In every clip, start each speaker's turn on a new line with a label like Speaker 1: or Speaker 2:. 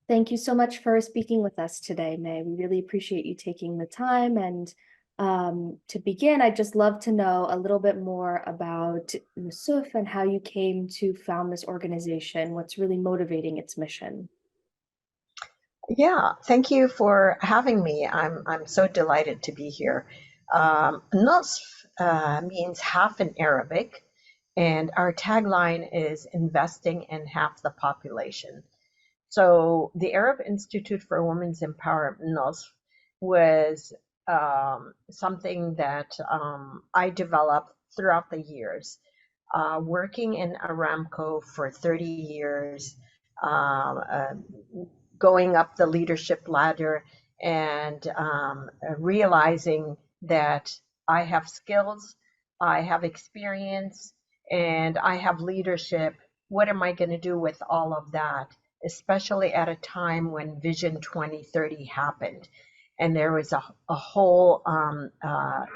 Speaker 1: Thank you so much for speaking with us today, May. We really appreciate you taking the time. And to begin, I'd just love to know a little bit more about Nusf and how you came to found this organization, what's really motivating its mission.
Speaker 2: Yeah, thank you for having me. I'm so delighted to be here. Nusf means half in Arabic, and our tagline is investing in half the population. So the Arab Institute for Women's Empowerment, Nusf, was something that I developed throughout the years, working in Aramco for 30 years, um, uh, going up the leadership ladder and realizing that I have skills, I have experience, and I have leadership. What am I going to do with all of that? Especially at a time when Vision 2030 happened. And there was a whole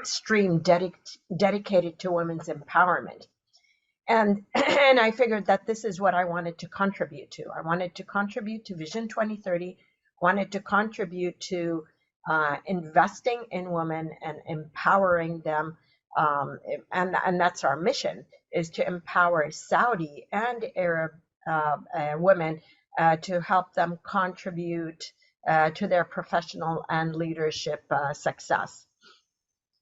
Speaker 2: stream dedicated to women's empowerment. And and I figured that this is what I wanted to contribute to. I wanted to contribute to Vision 2030, wanted to contribute to investing in women and empowering them. And that's our mission, is to empower Saudi and Arab women to help them contribute to their professional and leadership success.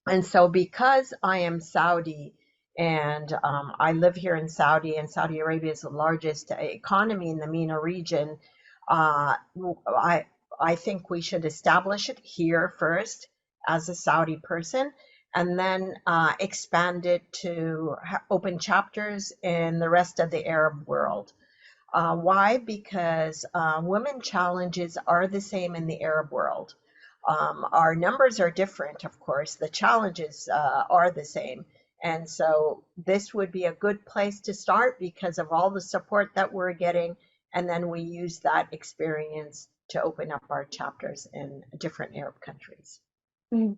Speaker 2: And so, because I am Saudi and I live here in Saudi, and Saudi Arabia is the largest economy in the MENA region, uh, I, I think we should establish it here first as a Saudi person, and then expand it to open chapters in the rest of the Arab world. Why? Because women challenges are the same in the Arab world. Our numbers are different, of course. The challenges are the same. And so this would be a good place to start because of all the support that we're getting. And then we use that experience to open up our chapters in different Arab countries.
Speaker 1: Mhm.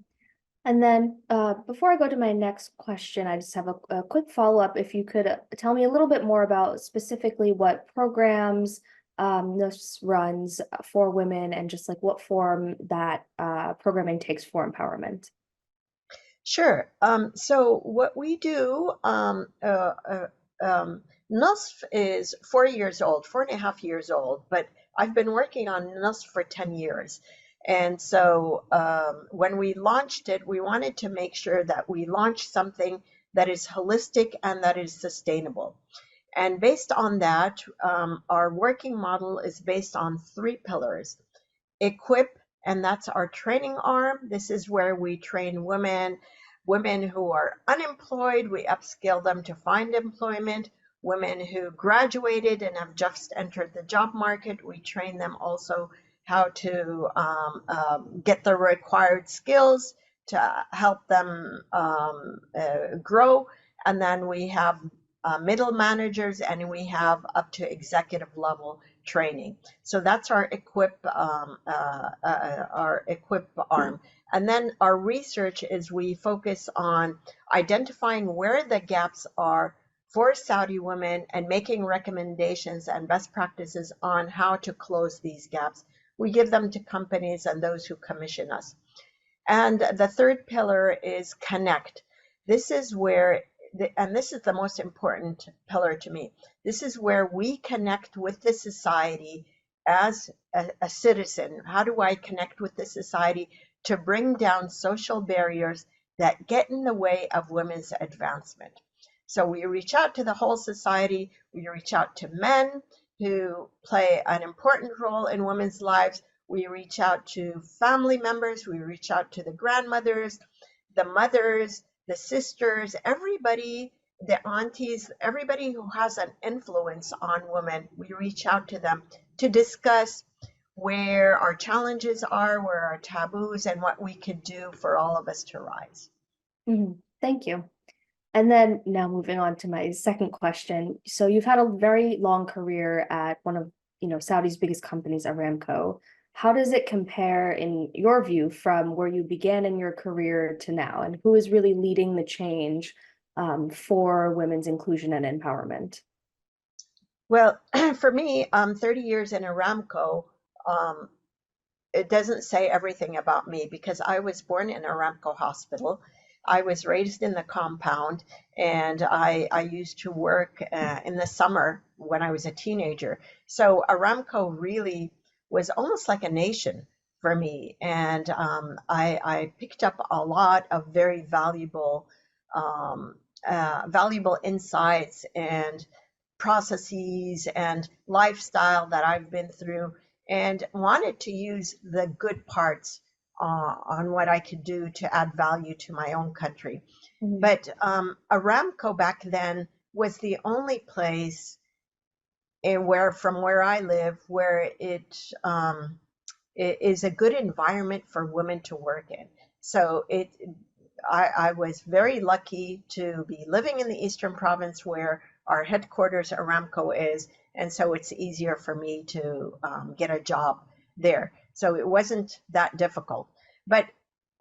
Speaker 1: And then before I go to my next question, I just have a quick follow-up. If you could tell me a little bit more about specifically what programs NUS runs for women and just like what form that programming takes for empowerment.
Speaker 2: Sure. So what we do, Nusf is 4 years old, 4.5 years old, but I've been working on Nusf for 10 years. And so when we launched it, we wanted to make sure that we launched something that is holistic and that is sustainable. And based on that, our working model is based on three pillars: equip, and that's our training arm. This is where we train women who are unemployed, we upskill them to find employment. Women who graduated and have just entered the job market, we train them also how to get the required skills to help them grow. And then we have middle managers, and we have up to executive level training. So that's our equip arm. And then our research is we focus on identifying where the gaps are for Saudi women and making recommendations and best practices on how to close these gaps. We give them to companies and those who commission us. And the third pillar is connect. This is where, and this is the most important pillar to me. This is where we connect with the society as a citizen. How do I connect with the society to bring down social barriers that get in the way of women's advancement? So we reach out to the whole society. We reach out to men who play an important role in women's lives. We reach out to family members. We reach out to the grandmothers, the mothers, the sisters, everybody, the aunties, everybody who has an influence on women. We reach out to them to discuss where our challenges are, where our taboos, and what we could do for all of us to rise.
Speaker 1: Mhm. Thank you. And then now moving on to my second question. So you've had a very long career at one of, Saudi's biggest companies, Aramco. How does it compare in your view from where you began in your career to now? And who is really leading the change for women's inclusion and empowerment?
Speaker 2: Well, for me, 30 years in Aramco, um, it doesn't say everything about me because I was born in Aramco Hospital. I was raised in the compound, and I used to work in the summer when I was a teenager. So Aramco really was almost like a nation for me, and I picked up a lot of very um, valuable insights and processes and lifestyle that I've been through, and wanted to use the good parts on what I could do to add value to my own country.
Speaker 1: Mhm.
Speaker 2: But Aramco back then was the only place from where I live, where it is a good environment for women to work in. So I was very lucky to be living in the Eastern Province where our headquarters Aramco is, and so it's easier for me to get a job there. So it wasn't that difficult. But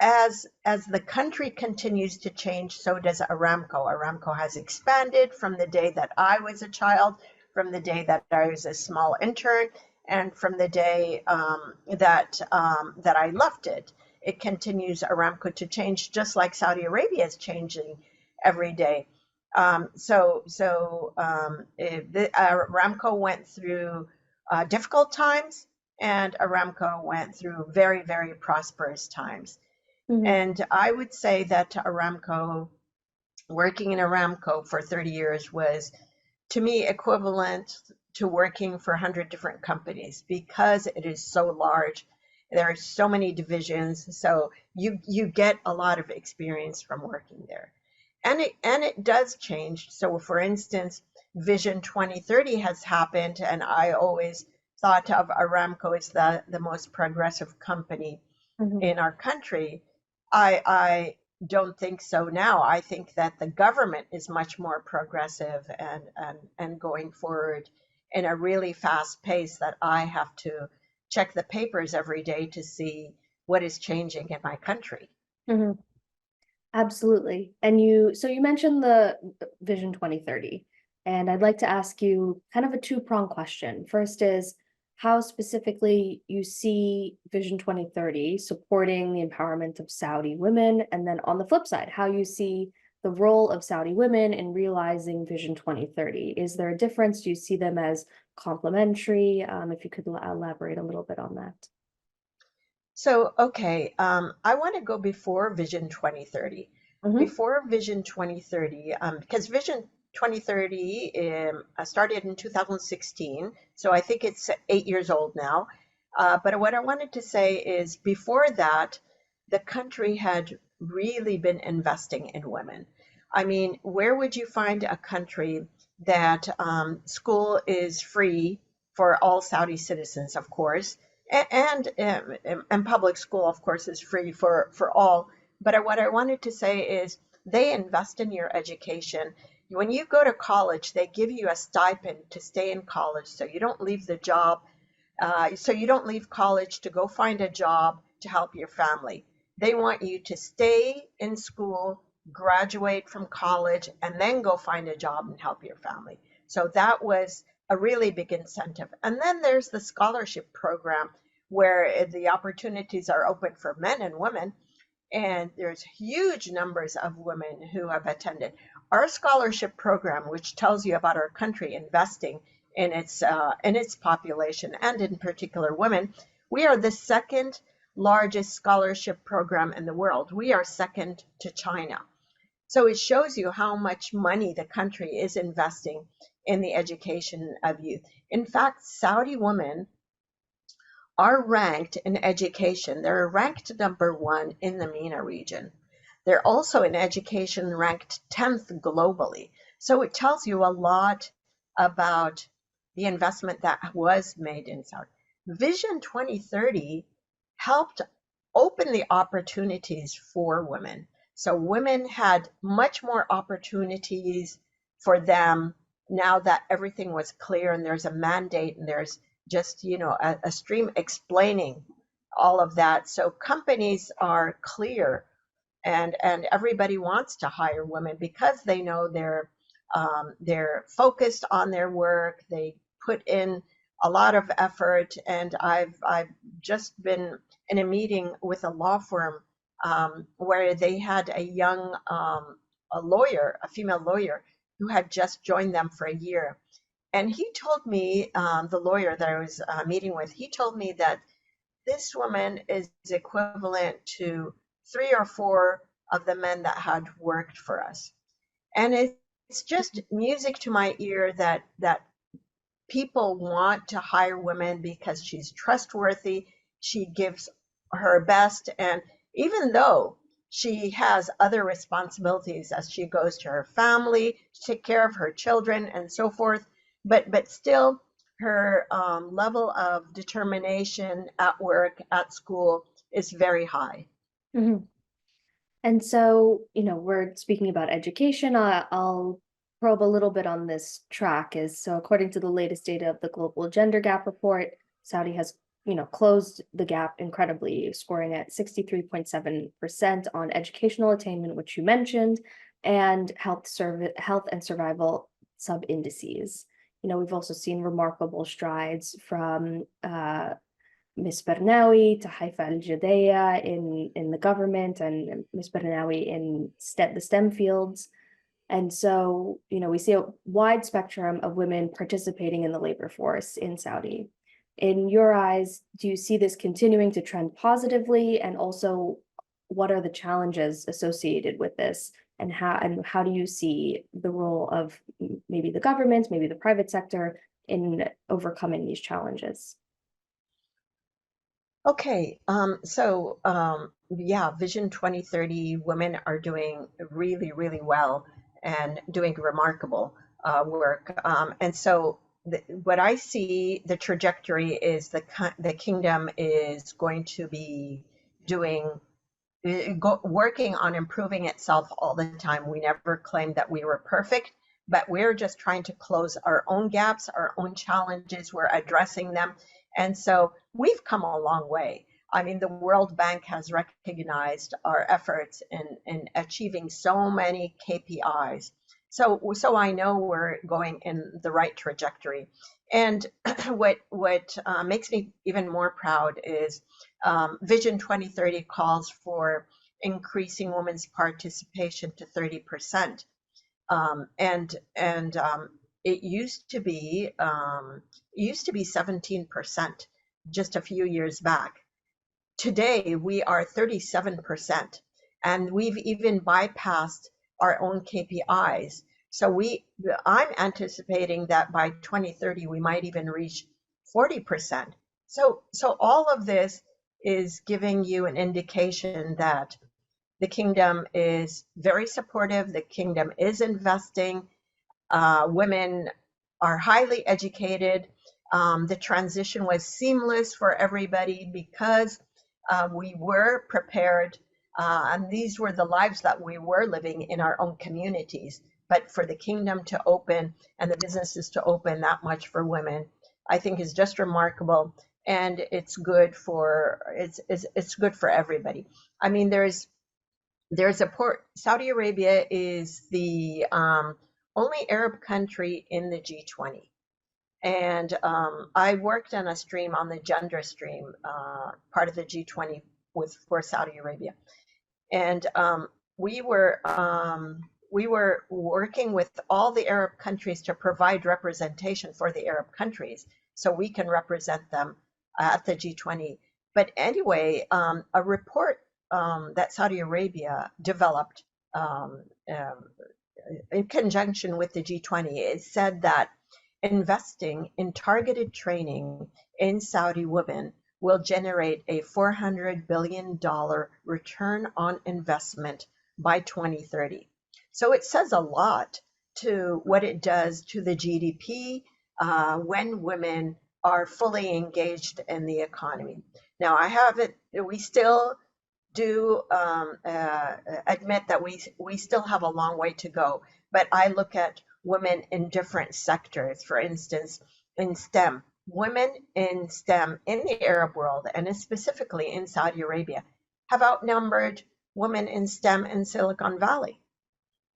Speaker 2: as the country continues to change, so does Aramco. Aramco has expanded from the day that I was a child, from the day that I was a small intern, and from the day that I left it. It continues Aramco to change, just like Saudi Arabia is changing every day. Aramco went through difficult times, and Aramco went through very, very prosperous times.
Speaker 1: Mhm.
Speaker 2: And I would say that working in Aramco for 30 years was, to me, equivalent to working for 100 different companies because it is so large. There are so many divisions, so you get a lot of experience from working there. And it does change. So for instance, Vision 2030 has happened, and I always thought of Aramco as the most progressive company
Speaker 1: Mhm.
Speaker 2: in our country. I don't think so now. I think that the government is much more progressive and going forward in a really fast pace that I have to check the papers every day to see what is changing in my country.
Speaker 1: Mhm. Absolutely. So you mentioned the Vision 2030, and I'd like to ask you kind of a two-pronged question. First is how specifically you see Vision 2030 supporting the empowerment of Saudi women, and then on the flip side, how you see the role of Saudi women in realizing Vision 2030. Is there a difference? Do you see them as complementary? If you could elaborate a little bit on that.
Speaker 2: So, okay, I want to go before Vision 2030.
Speaker 1: Mm-hmm.
Speaker 2: Before Vision 2030, because Vision 2030 started in 2016, so I think it's 8 years old now. But what I wanted to say is before that, the country had really been investing in women. I mean, where would you find a country that school is free for all Saudi citizens, of course? And public school, of course, is free for all. But what I wanted to say is they invest in your education. When you go to college, they give you a stipend to stay in college, so you don't leave the job. So you don't leave college to go find a job to help your family. They want you to stay in school, graduate from college, and then go find a job and help your family. So that was a really big incentive. And then there's the scholarship program where the opportunities are open for men and women, and there's huge numbers of women who have attended. Our scholarship program, which tells you about our country investing in its population and in particular women, we are the second largest scholarship program in the world. We are second to China. So it shows you how much money the country is investing in the education of youth. In fact, Saudi women are ranked in education. They're ranked number one in the MENA region. They're also in education ranked 10th globally. So it tells you a lot about the investment that was made in Saudi. Vision 2030 helped open the opportunities for women. So women had much more opportunities for them now that everything was clear and there's a mandate and there's just a stream explaining all of that. So companies are clear, and everybody wants to hire women because they know they're focused on their work. They put in a lot of effort, and I've just been in a meeting with a law firm where they had a young a lawyer, a female lawyer, who had just joined them for a year. And he told me, the lawyer that I was meeting with, he told me that this woman is equivalent to 3 or 4 of the men that had worked for us. And it's just music to my ear that people want to hire women because she's trustworthy, she gives her best, and even though she has other responsibilities as she goes to her family, to take care of her children and so forth, but still her level of determination at work, at school is very high.
Speaker 1: Mhm. And so, we're speaking about education. I'll probe a little bit on this track is so according to the latest data of the Global Gender Gap Report, Saudi has, closed the gap incredibly, scoring at 63.7% on educational attainment, which you mentioned, and health and survival sub indices. We've also seen remarkable strides from Miss Bernawi to Haifa Al Judea in the government, and Miss Bernawi in the STEM fields. And so, we see a wide spectrum of women participating in the labor force in Saudi. In your eyes, do you see this continuing to trend positively? And also, what are the challenges associated with this? And how do you see the role of maybe the government, maybe the private sector in overcoming these challenges?
Speaker 2: Okay, yeah, Vision 2030 women are doing really, really well and doing remarkable work. And so, what I see the trajectory is the kingdom is going to be doing working on improving itself all the time. We never claimed that we were perfect, but we're just trying to close our own gaps, our own challenges. We're addressing them. And so we've come a long way. I mean, the World Bank has recognized our efforts in achieving so many KPIs. So I know we're going in the right trajectory. And what makes me even more proud is Vision 2030 calls for increasing women's participation to 30%. And it used to be 17% just a few years back. Today we are 37%, and we've even bypassed our own KPIs. So I'm anticipating that by 2030 we might even reach 40%. So all of this is giving you an indication that the kingdom is very supportive. The kingdom is investing. Women are highly educated. The transition was seamless for everybody because we were prepared, and these were the lives that we were living in our own communities. But for the kingdom to open and the businesses to open that much for women, I think is just remarkable, and it's good for everybody. I mean, there's a port. Saudi Arabia is the only Arab country in the G20. And I worked on a stream on the gender stream, part of the G20 for Saudi Arabia. And we were working with all the Arab countries to provide representation for the Arab countries so we can represent them at the G20. But anyway, a report that Saudi Arabia developed in conjunction with the G20, it said that investing in targeted training in Saudi women will generate a $400 billion return on investment by 2030. So it says a lot to what it does to the GDP when women are fully engaged in the economy. Now, we still do admit that we still have a long way to go, but I look at women in different sectors. For instance, in STEM, women in STEM in the Arab world, and specifically in Saudi Arabia, have outnumbered women in STEM in Silicon Valley.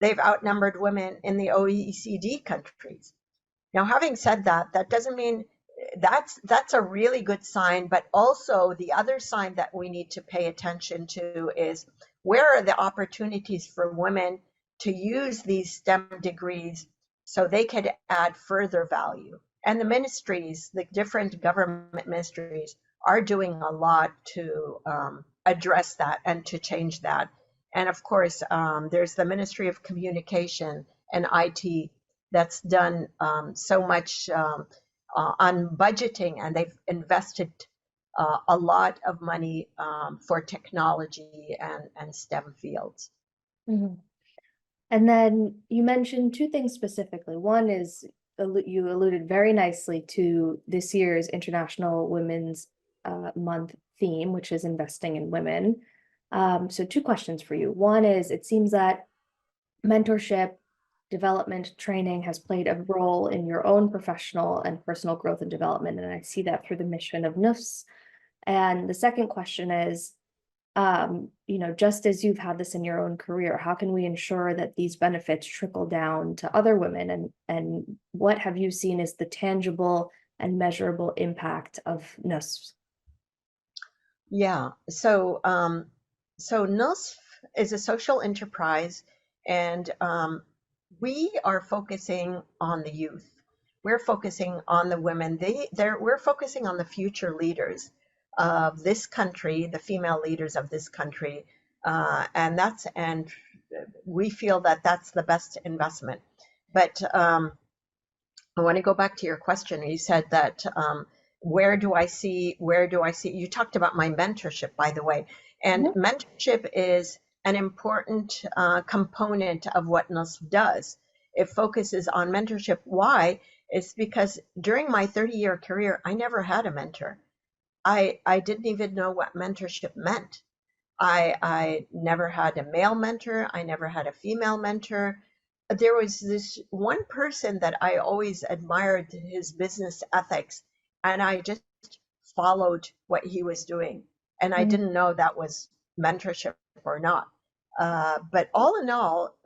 Speaker 2: They've outnumbered women in the OECD countries. Now, having said that, that doesn't mean that's a really good sign. But also the other sign that we need to pay attention to is where are the opportunities for women to use these STEM degrees so they could add further value. And the ministries, the different government ministries, are doing a lot to address that and to change that. And of course, there's the Ministry of Communication and IT that's done so much on budgeting, and they've invested a lot of money for technology and STEM fields.
Speaker 1: Mhm. And then you mentioned two things specifically. One is you alluded very nicely to this year's International Women's Month theme, which is investing in women. So two questions for you. One is, it seems that mentorship, development, training has played a role in your own professional and personal growth and development, and I see that through the mission of Nusf. And the second question is, just as you've had this in your own career, how can we ensure that these benefits trickle down to other women? And what have you seen as the tangible and measurable impact of Nusf?
Speaker 2: Yeah. So Nusf is a social enterprise, and we are focusing on the youth. We're focusing on the women. We're focusing on the future leaders of this country, the female leaders of this country, and we feel that that's the best investment. But I want to go back to your question. You said that where do I see? You talked about my mentorship, by the way, and
Speaker 1: Mhm.
Speaker 2: mentorship is an important component of what NUSF does. It focuses on mentorship. Why? It's because during my 30-year career, I never had a mentor. I didn't even know what mentorship meant. I never had a male mentor. I never had a female mentor. There was this one person that I always admired his business ethics, and I just followed what he was doing. And I
Speaker 1: Mhm.
Speaker 2: didn't know that was mentorship or not. But all in all,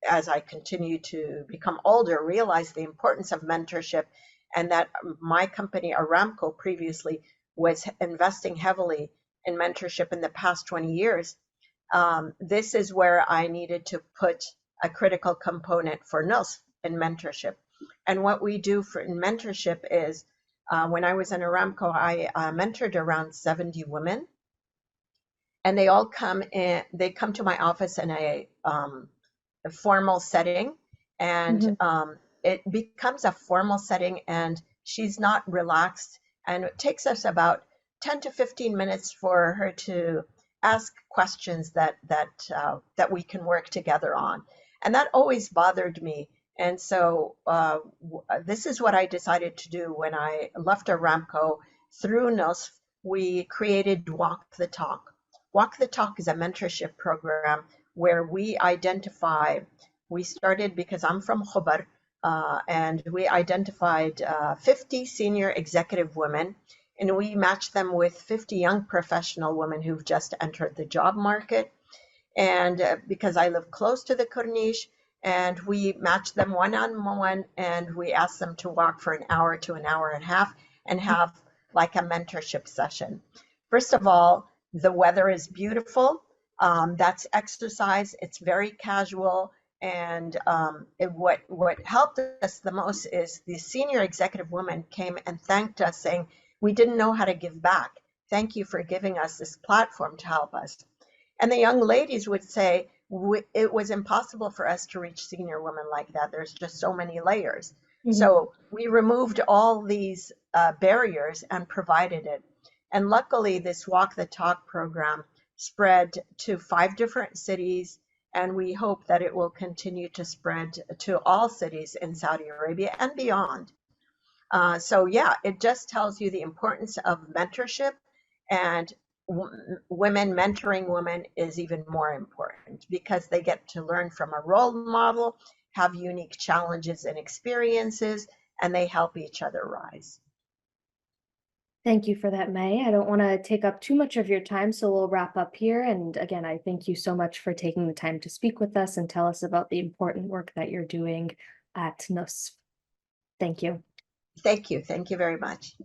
Speaker 2: as I continue to become older, realize the importance of mentorship, and that my company, Aramco, previously was investing heavily in mentorship in the past 20 years. This is where I needed to put a critical component for NUSF in mentorship. And what we do in mentorship is when I was in Aramco, I mentored around 70 women, and they come to my office in a formal setting, and
Speaker 1: Mhm.
Speaker 2: it becomes a formal setting, and she's not relaxed, and it takes us about 10 to 15 minutes for her to ask questions that we can work together on. And that always bothered me. And so this is what I decided to do when I left Aramco. Through NUSF, we created Walk the Talk. Walk the Talk is a mentorship program where we started because I'm from Khobar, and we identified 50 senior executive women, and we matched them with 50 young professional women who've just entered the job market. And because I live close to the Corniche, and we matched them one on one, and we asked them to walk for an hour to an hour and a half and have like a mentorship session. First of all, the weather is beautiful. That's exercise. It's very casual. And what helped us the most is the senior executive woman came and thanked us, saying, "We didn't know how to give back. Thank you for giving us this platform to help us." And the young ladies would say, it was impossible for us to reach senior women like that. There's just so many layers.
Speaker 1: Mhm.
Speaker 2: So we removed all these barriers and provided it. And luckily, this Walk the Talk program spread to 5 different cities, and we hope that it will continue to spread to all cities in Saudi Arabia and beyond. So yeah, it just tells you the importance of mentorship, and women mentoring women is even more important because they get to learn from a role model, have unique challenges and experiences, and they help each other rise.
Speaker 1: Thank you for that, May. I don't want to take up too much of your time, so we'll wrap up here. And again, I thank you so much for taking the time to speak with us and tell us about the important work that you're doing at Nusf. Thank you.
Speaker 2: Thank you. Thank you very much.